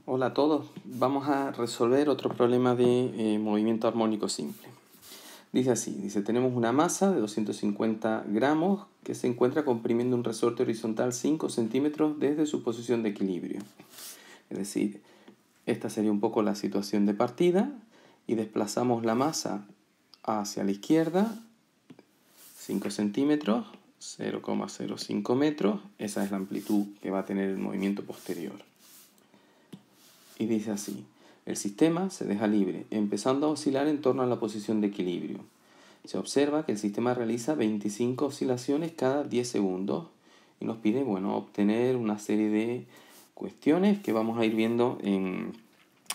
Hola a todos, vamos a resolver otro problema de movimiento armónico simple. Dice así, tenemos una masa de 250 gramos que se encuentra comprimiendo un resorte horizontal 5 centímetros desde su posición de equilibrio. Es decir, esta sería un poco la situación de partida y desplazamos la masa hacia la izquierda 5 centímetros, 0,05 metros, esa es la amplitud que va a tener el movimiento posterior. Y dice así, el sistema se deja libre, empezando a oscilar en torno a la posición de equilibrio. Se observa que el sistema realiza 25 oscilaciones cada 10 segundos y nos pide, obtener una serie de cuestiones que vamos a ir viendo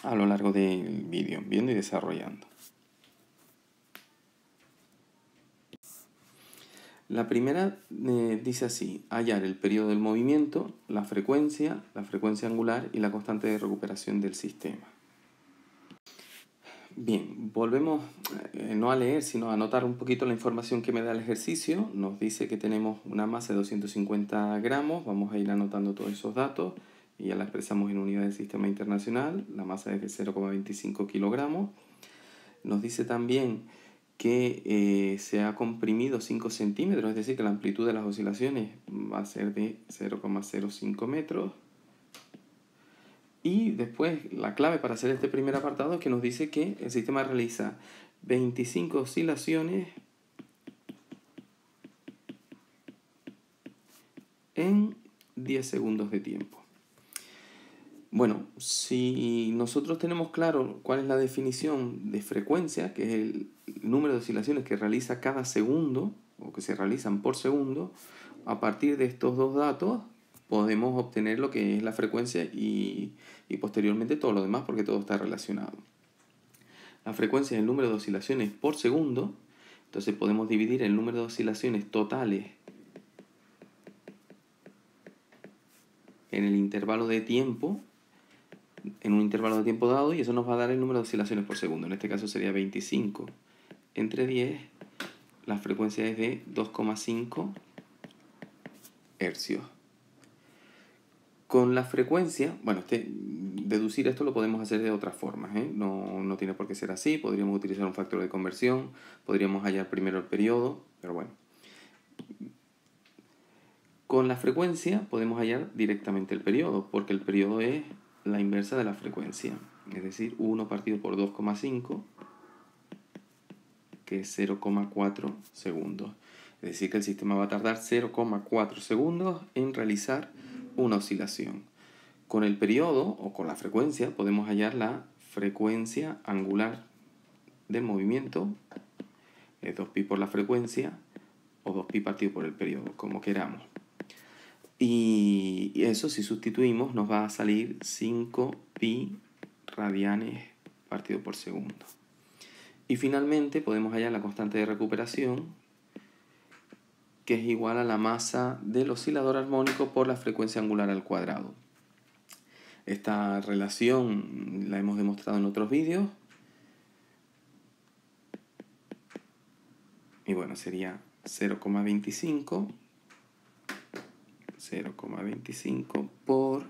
a lo largo del vídeo, viendo y desarrollando. La primera dice así, hallar el periodo del movimiento, la frecuencia angular y la constante de recuperación del sistema. Bien, volvemos no a leer, sino a anotar un poquito la información que me da el ejercicio. Nos dice que tenemos una masa de 250 gramos, vamos a ir anotando todos esos datos y ya la expresamos en unidades del sistema internacional. La masa es de 0,25 kilogramos. Nos dice también que se ha comprimido 5 centímetros, es decir, que la amplitud de las oscilaciones va a ser de 0,05 metros. Y después la clave para hacer este primer apartado es que nos dice que el sistema realiza 25 oscilaciones en 10 segundos de tiempo. Bueno, si nosotros tenemos claro cuál es la definición de frecuencia, que es el número de oscilaciones que realiza cada segundo, o que se realizan por segundo, a partir de estos dos datos podemos obtener lo que es la frecuencia y posteriormente todo lo demás, porque todo está relacionado. La frecuencia es el número de oscilaciones por segundo, entonces podemos dividir el número de oscilaciones totales en el intervalo de tiempo, en un intervalo de tiempo dado, y eso nos va a dar el número de oscilaciones por segundo. En este caso sería 25 entre 10, la frecuencia es de 2,5 hercios. Con la frecuencia, deducir esto lo podemos hacer de otras formas, no tiene por qué ser así, podríamos utilizar un factor de conversión, podríamos hallar primero el periodo, pero bueno. Con la frecuencia podemos hallar directamente el periodo, porque el periodo es la inversa de la frecuencia, es decir, 1 partido por 2,5, que es 0,4 segundos. Es decir, que el sistema va a tardar 0,4 segundos en realizar una oscilación. Con el periodo o con la frecuencia podemos hallar la frecuencia angular del movimiento, es 2pi por la frecuencia o 2pi partido por el periodo, como queramos. Y eso, si sustituimos, nos va a salir 5pi radianes partido por segundo. Y finalmente podemos hallar la constante de recuperación, que es igual a la masa del oscilador armónico por la frecuencia angular al cuadrado. Esta relación la hemos demostrado en otros vídeos. Y bueno, sería 0,25 por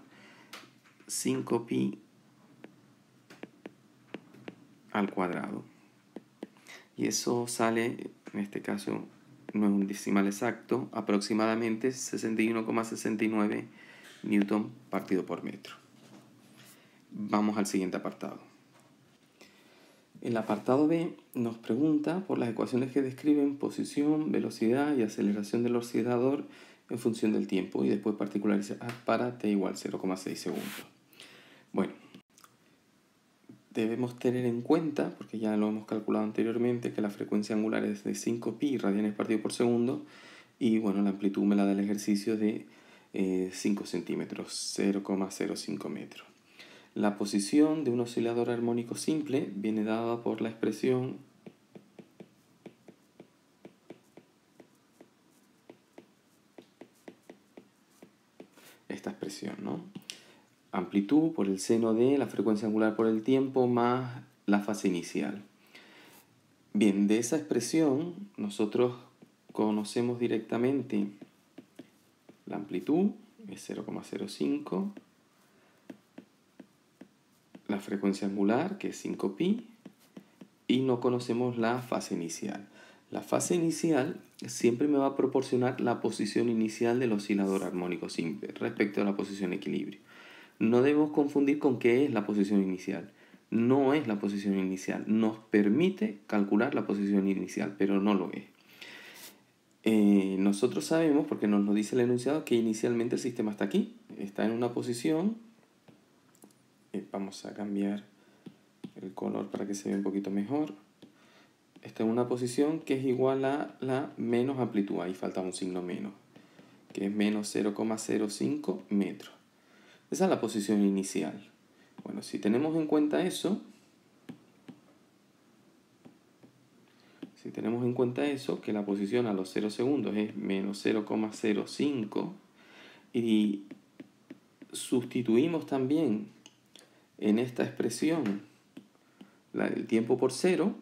5pi al cuadrado. Y eso sale, en este caso no es un decimal exacto, aproximadamente 61,69 newton partido por metro. Vamos al siguiente apartado. El apartado B nos pregunta por las ecuaciones que describen posición, velocidad y aceleración del oscilador en función del tiempo y después particularizar para t igual 0,6 segundos. Bueno, debemos tener en cuenta, porque ya lo hemos calculado anteriormente, que la frecuencia angular es de 5pi radianes partido por segundo y bueno, la amplitud me la da el ejercicio de 5 centímetros, 0,05 metros. La posición de un oscilador armónico simple viene dada por la expresión esta expresión, ¿no? Amplitud por el seno de la frecuencia angular por el tiempo más la fase inicial. Bien, de esa expresión nosotros conocemos directamente la amplitud, es 0,05, la frecuencia angular, que es 5pi, y no conocemos la fase inicial. La fase inicial siempre me va a proporcionar la posición inicial del oscilador armónico simple respecto a la posición equilibrio. No debemos confundir con qué es la posición inicial. No es la posición inicial. Nos permite calcular la posición inicial, pero no lo es. Nosotros sabemos, porque nos lo dice el enunciado, que inicialmente el sistema está aquí. Está en una posición. Vamos a cambiar el color para que se vea un poquito mejor. Está en una posición que es igual a la menos amplitud. Ahí falta un signo menos, que es menos 0,05 metros. Esa es la posición inicial. Bueno, si tenemos en cuenta eso, que la posición a los 0 segundos es menos 0,05, y sustituimos también en esta expresión el tiempo por 0,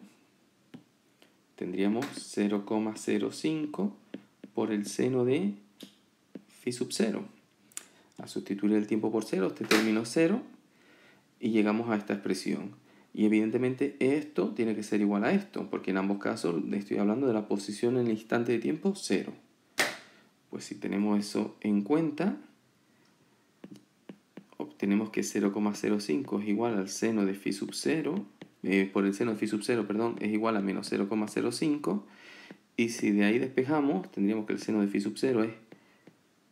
tendríamos 0,05 por el seno de phi sub 0. A sustituir el tiempo por 0, este término es 0, y llegamos a esta expresión. Y evidentemente esto tiene que ser igual a esto, porque en ambos casos estoy hablando de la posición en el instante de tiempo 0. Pues si tenemos eso en cuenta, obtenemos que 0,05 es igual al seno de phi sub 0, por el seno de phi sub 0, perdón, es igual a menos 0,05, y si de ahí despejamos, tendríamos que el seno de phi sub 0 es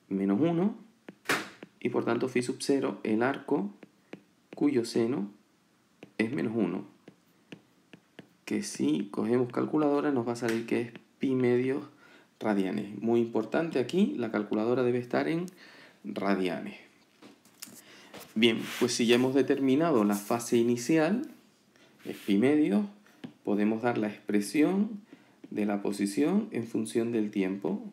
menos 1, y por tanto phi sub 0, el arco cuyo seno es menos 1, que si cogemos calculadora nos va a salir que es pi medios radianes. Muy importante aquí, la calculadora debe estar en radianes. Bien, pues si ya hemos determinado la fase inicial, es pi medios, podemos dar la expresión de la posición en función del tiempo.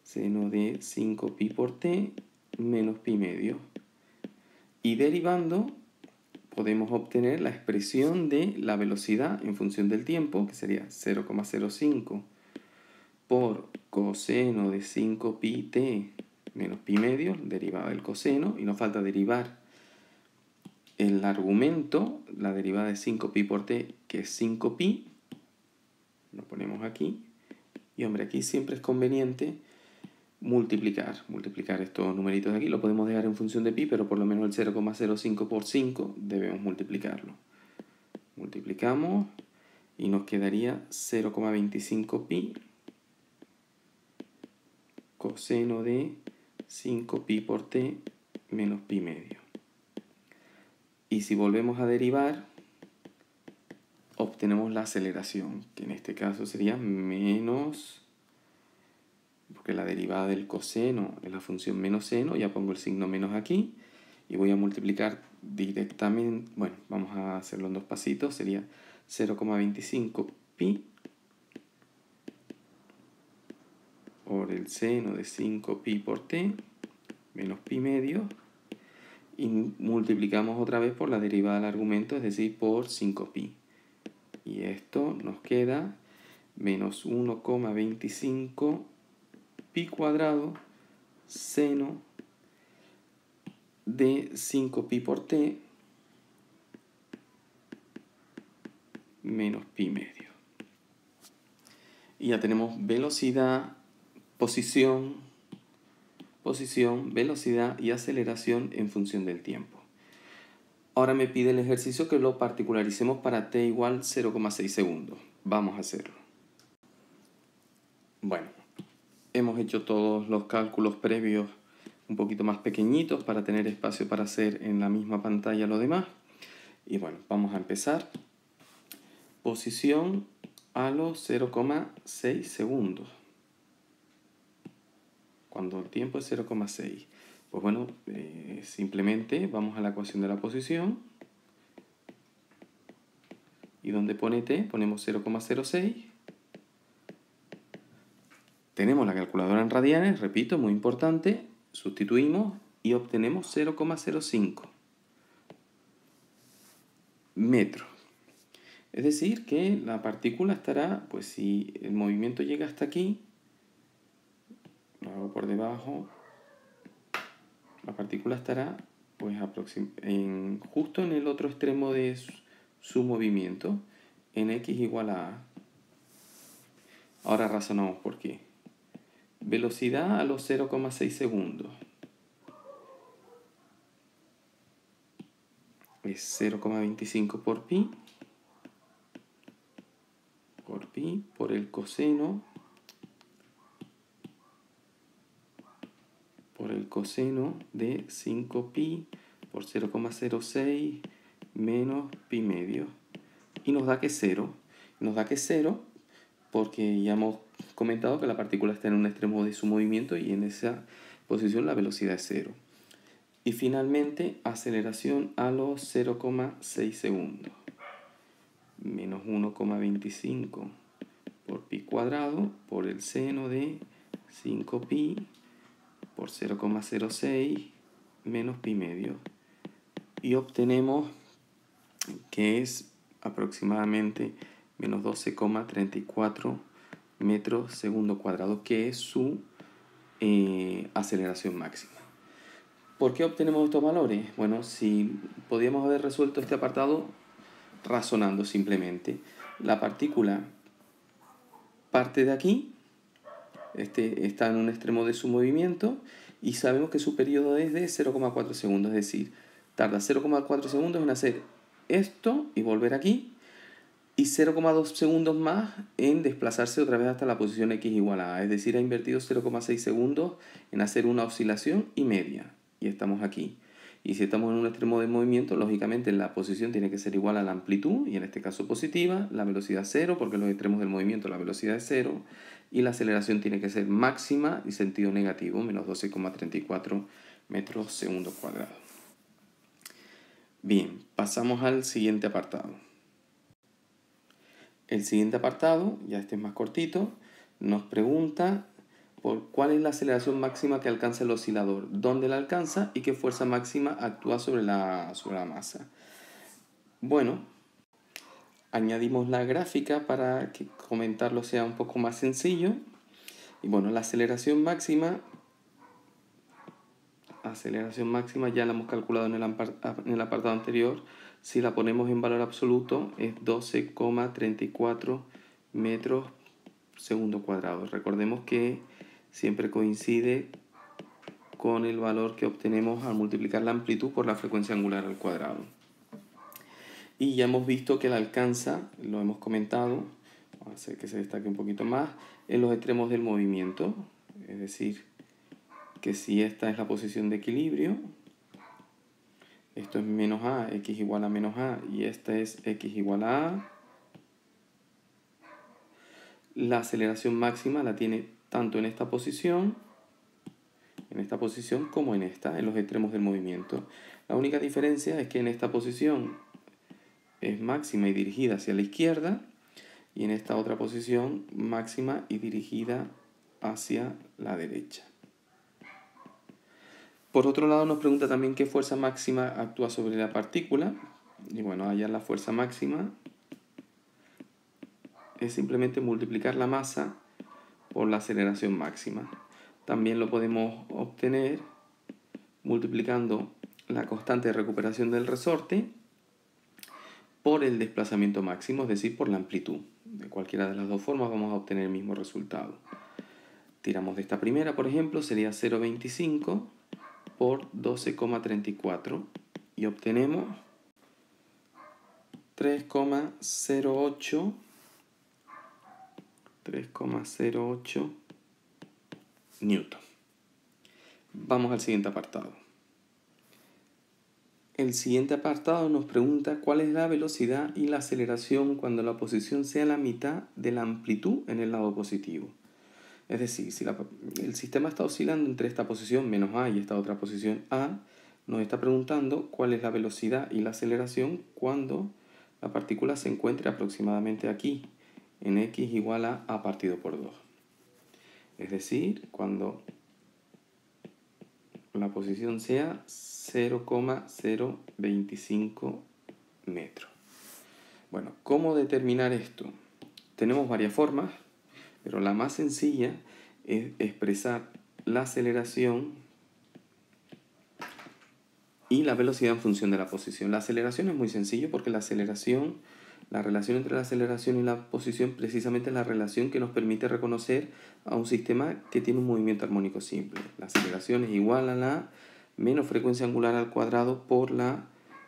Seno de 5pi por t menos pi medios. Y derivando, podemos obtener la expresión de la velocidad en función del tiempo, que sería 0,05 por coseno de 5pi t menos pi medios, derivada del coseno, y nos falta derivar el argumento, la derivada de 5pi por t, que es 5pi, lo ponemos aquí, y hombre, aquí siempre es conveniente multiplicar estos numeritos de aquí. Lo podemos dejar en función de pi, pero por lo menos el 0,05 por 5 debemos multiplicarlo. Multiplicamos y nos quedaría 0,25 pi coseno de 5pi por t menos pi medio. Y si volvemos a derivar, obtenemos la aceleración, que en este caso sería menos, porque la derivada del coseno es la función menos seno, ya pongo el signo menos aquí, y voy a multiplicar directamente, bueno, vamos a hacerlo en dos pasitos, sería 0,25 pi por el seno de 5pi por t menos pi medio, y multiplicamos otra vez por la derivada del argumento, es decir, por 5pi. Y esto nos queda menos 1,25 pi cuadrado seno de 5pi por t menos pi medio. Y ya tenemos velocidad, posición, velocidad y aceleración en función del tiempo. Ahora me pide el ejercicio que lo particularicemos para t igual 0,6 segundos. Vamos a hacerlo. Bueno, hemos hecho todos los cálculos previos un poquito más pequeñitos para tener espacio para hacer en la misma pantalla lo demás. Y bueno, vamos a empezar. Posición a los 0,6 segundos. Cuando el tiempo es 0,6. Pues bueno, simplemente vamos a la ecuación de la posición. Y donde pone t, ponemos 0,06. Tenemos la calculadora en radianes, repito, muy importante. Sustituimos y obtenemos 0,05 metros. Es decir, que la partícula estará, pues si el movimiento llega hasta aquí, lo hago por debajo, la partícula estará pues justo en el otro extremo de su movimiento, en x igual a a. Ahora razonamos por qué. Velocidad a los 0,6 segundos es 0,25 por pi por el coseno de 5pi por 0,06 menos pi medio. Y nos da que 0. Nos da que 0 porque ya hemos comentado que la partícula está en un extremo de su movimiento y en esa posición la velocidad es 0. Y finalmente, aceleración a los 0,6 segundos. Menos 1,25 por pi cuadrado por el seno de 5pi por 0,06 menos pi medio. Y obtenemos que es aproximadamente menos 12,34 metros segundo cuadrado, que es su aceleración máxima. ¿Por qué obtenemos estos valores? Bueno, si podíamos haber resuelto este apartado razonando simplemente. La partícula parte de aquí, está en un extremo de su movimiento y sabemos que su periodo es de 0,4 segundos, es decir, tarda 0,4 segundos en hacer esto y volver aquí y 0,2 segundos más en desplazarse otra vez hasta la posición x igual a a, es decir, ha invertido 0,6 segundos en hacer una oscilación y media y estamos aquí. Y si estamos en un extremo de movimiento, lógicamente la posición tiene que ser igual a la amplitud, y en este caso positiva, la velocidad 0, porque en los extremos del movimiento la velocidad es 0, y la aceleración tiene que ser máxima y sentido negativo, menos 12,34 metros segundo cuadrado. Bien, pasamos al siguiente apartado. El siguiente apartado, ya este es más cortito, nos pregunta por cuál es la aceleración máxima que alcanza el oscilador, dónde la alcanza y qué fuerza máxima actúa sobre la masa. Bueno, añadimos la gráfica para que comentarlo sea un poco más sencillo. Y bueno, la aceleración máxima ya la hemos calculado en el apartado anterior. Si la ponemos en valor absoluto es 12,34 metros segundo cuadrado. Recordemos que siempre coincide con el valor que obtenemos al multiplicar la amplitud por la frecuencia angular al cuadrado. Y ya hemos visto que la alcanza, lo hemos comentado, vamos a hacer que se destaque un poquito más, en los extremos del movimiento. Es decir, que si esta es la posición de equilibrio, esto es menos a, x igual a menos a, y esta es x igual a, la aceleración máxima la tiene tanto en esta posición como en los extremos del movimiento. La única diferencia es que en esta posición es máxima y dirigida hacia la izquierda, y en esta otra posición máxima y dirigida hacia la derecha. Por otro lado, nos pregunta también qué fuerza máxima actúa sobre la partícula. Y bueno, hallar la fuerza máxima es simplemente multiplicar la masa por la aceleración máxima. También lo podemos obtener multiplicando la constante de recuperación del resorte por el desplazamiento máximo, es decir, por la amplitud. De cualquiera de las dos formas vamos a obtener el mismo resultado. Tiramos de esta primera, por ejemplo, sería 0,25 por 12,34 y obtenemos 3,08 newton. Vamos al siguiente apartado. El siguiente apartado nos pregunta cuál es la velocidad y la aceleración cuando la posición sea la mitad de la amplitud en el lado positivo. Es decir, si el sistema está oscilando entre esta posición menos a y esta otra posición a, nos está preguntando cuál es la velocidad y la aceleración cuando la partícula se encuentre aproximadamente aquí, en x igual a partido por 2. Es decir, cuando la posición sea 0,025 metros. Bueno, ¿cómo determinar esto? Tenemos varias formas, pero la más sencilla es expresar la aceleración y la velocidad en función de la posición. La aceleración es muy sencillo porque la relación entre la aceleración y la posición precisamente es la relación que nos permite reconocer a un sistema que tiene un movimiento armónico simple. La aceleración es igual a la menos frecuencia angular al cuadrado por la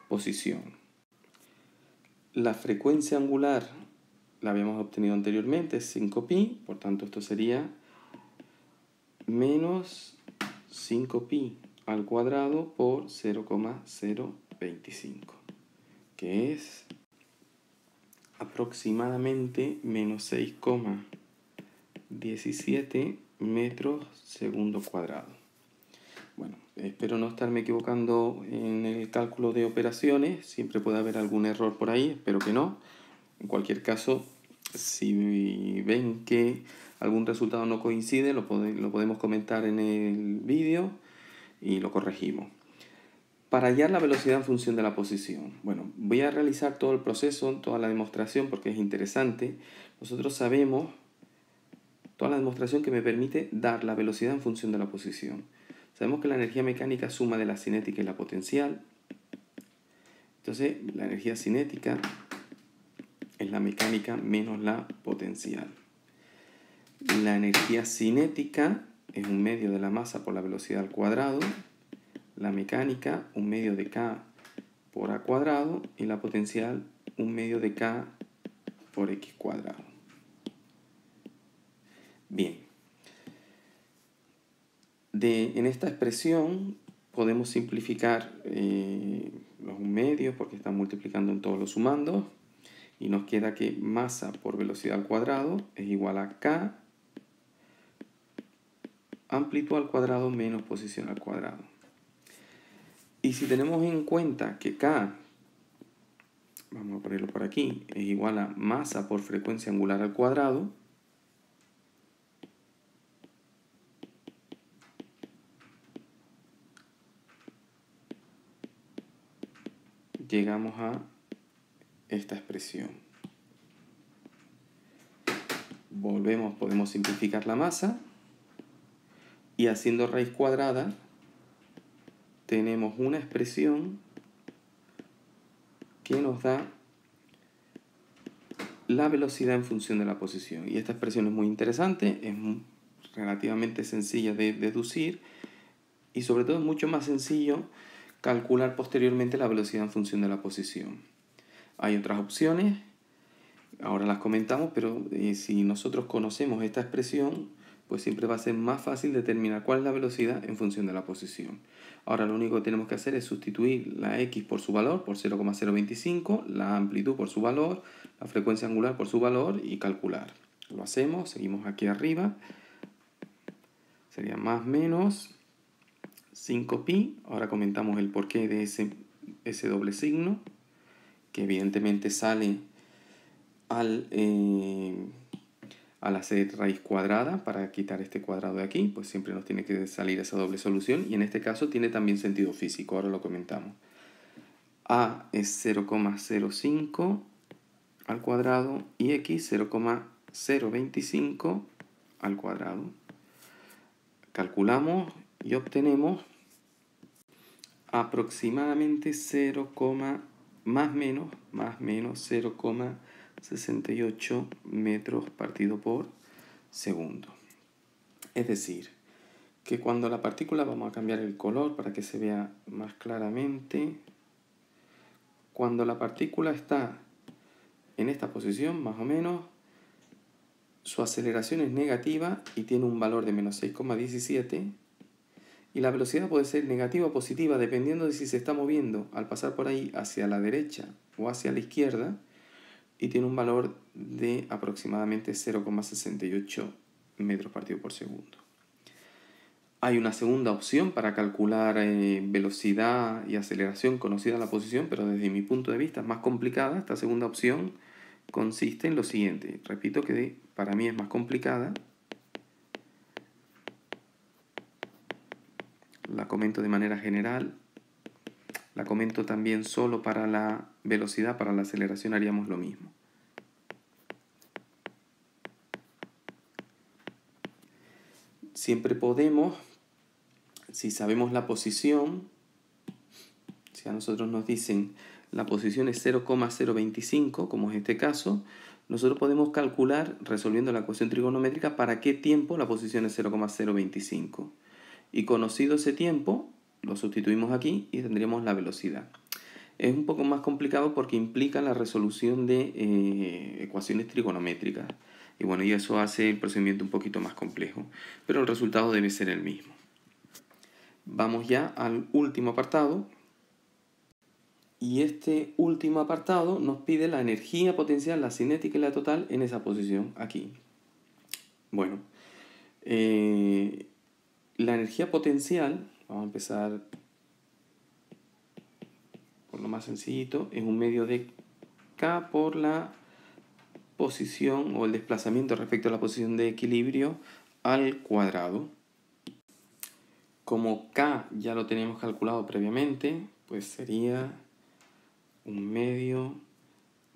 posición. La frecuencia angular la habíamos obtenido anteriormente, es 5pi, por tanto esto sería menos 5pi al cuadrado por 0,025, que es aproximadamente menos 6,17 metros segundo cuadrado. Bueno, espero no estarme equivocando en el cálculo de operaciones, siempre puede haber algún error por ahí, espero que no. En cualquier caso, si ven que algún resultado no coincide, lo podemos comentar en el vídeo y lo corregimos. Para hallar la velocidad en función de la posición. Bueno, voy a realizar todo el proceso, toda la demostración porque es interesante. Nosotros sabemos toda la demostración que me permite dar la velocidad en función de la posición. Sabemos que la energía mecánica es suma de la cinética y la potencial. Entonces, la energía cinética es la mecánica menos la potencial. La energía cinética es un medio de la masa por la velocidad al cuadrado. La mecánica, un medio de K por A cuadrado. Y la potencial, un medio de K por X cuadrado. Bien. En esta expresión podemos simplificar los medios porque están multiplicando en todos los sumandos. Y nos queda que masa por velocidad al cuadrado es igual a K amplitud al cuadrado menos posición al cuadrado. Y si tenemos en cuenta que K, vamos a ponerlo por aquí, es igual a masa por frecuencia angular al cuadrado, llegamos a esta expresión. Volvemos, podemos simplificar la masa y haciendo raíz cuadrada tenemos una expresión que nos da la velocidad en función de la posición. Y esta expresión es muy interesante, es relativamente sencilla de deducir y sobre todo es mucho más sencillo calcular posteriormente la velocidad en función de la posición. Hay otras opciones, ahora las comentamos, pero si nosotros conocemos esta expresión, pues siempre va a ser más fácil determinar cuál es la velocidad en función de la posición. Ahora lo único que tenemos que hacer es sustituir la x por su valor, por 0,025, la amplitud por su valor, la frecuencia angular por su valor y calcular. Lo hacemos, seguimos aquí arriba, sería más menos 5pi. Ahora comentamos el porqué de ese doble signo, que evidentemente sale al hacer raíz cuadrada para quitar este cuadrado de aquí, pues siempre nos tiene que salir esa doble solución y en este caso tiene también sentido físico, ahora lo comentamos. A es 0,05 al cuadrado y x 0,025 al cuadrado. Calculamos y obtenemos aproximadamente 0, más menos 0,68 metros partido por segundo. Es decir, que cuando la partícula, vamos a cambiar el color para que se vea más claramente, cuando la partícula está en esta posición, más o menos, su aceleración es negativa y tiene un valor de menos 6,17 y la velocidad puede ser negativa o positiva dependiendo de si se está moviendo al pasar por ahí hacia la derecha o hacia la izquierda y tiene un valor de aproximadamente 0,68 metros partido por segundo. Hay una segunda opción para calcular velocidad y aceleración conocida la posición, pero desde mi punto de vista es más complicada. Esta segunda opción consiste en lo siguiente. Repito que para mí es más complicada. La comento de manera general. La comento también solo para la velocidad, para la aceleración haríamos lo mismo. Siempre podemos, si sabemos la posición, si a nosotros nos dicen la posición es 0,025, como es este caso, nosotros podemos calcular, resolviendo la ecuación trigonométrica, para qué tiempo la posición es 0,025. Y conocido ese tiempo, lo sustituimos aquí y tendríamos la velocidad. Es un poco más complicado porque implica la resolución de ecuaciones trigonométricas. Y bueno, y eso hace el procedimiento un poquito más complejo, pero el resultado debe ser el mismo. Vamos ya al último apartado. Y este último apartado nos pide la energía potencial, la cinética y la total en esa posición aquí. Bueno, la energía potencial, vamos a empezar por lo más sencillito, es un medio de K por la posición o el desplazamiento respecto a la posición de equilibrio al cuadrado. Como K ya lo teníamos calculado previamente, pues sería un medio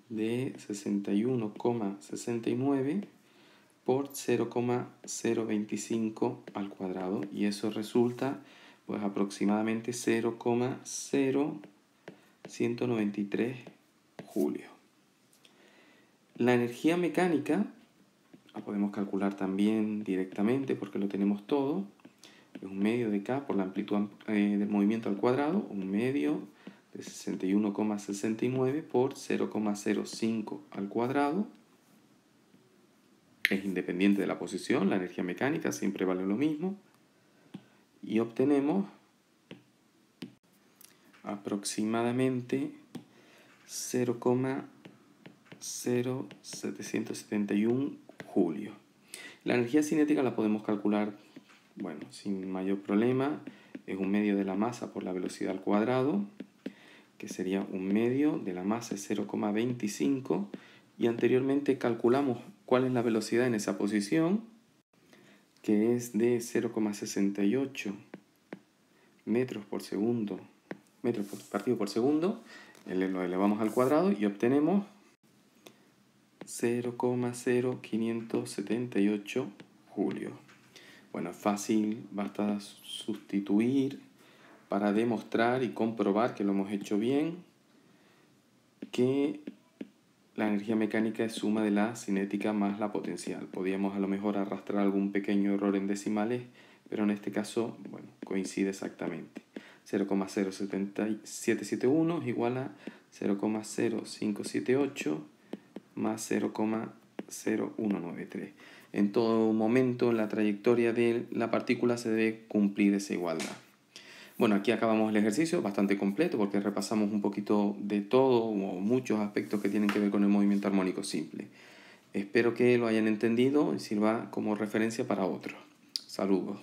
de 61,69 por 0,025 al cuadrado, y eso resulta pues aproximadamente 0,0193 julios. La energía mecánica la podemos calcular también directamente porque lo tenemos todo. Es un medio de K por la amplitud del movimiento al cuadrado, un medio de 61,69 por 0,05 al cuadrado. Es independiente de la posición, la energía mecánica siempre vale lo mismo. Y obtenemos aproximadamente 0,0771 julios. La energía cinética la podemos calcular, bueno, sin mayor problema. Es un medio de la masa por la velocidad al cuadrado, que sería un medio de la masa es 0,25, y anteriormente calculamos cuál es la velocidad en esa posición, que es de 0,68 metros por segundo, metros partido por segundo. Lo elevamos al cuadrado y obtenemos 0,0578 julios. Bueno, es fácil, basta sustituir para demostrar y comprobar que lo hemos hecho bien, que la energía mecánica es suma de la cinética más la potencial. Podríamos a lo mejor arrastrar algún pequeño error en decimales, pero en este caso, bueno, coincide exactamente. 0,0771 es igual a 0,0578 más 0,0193. En todo momento en la trayectoria de la partícula se debe cumplir esa igualdad. Bueno, aquí acabamos el ejercicio, bastante completo porque repasamos un poquito de todo o muchos aspectos que tienen que ver con el movimiento armónico simple. Espero que lo hayan entendido y sirva como referencia para otros. Saludos.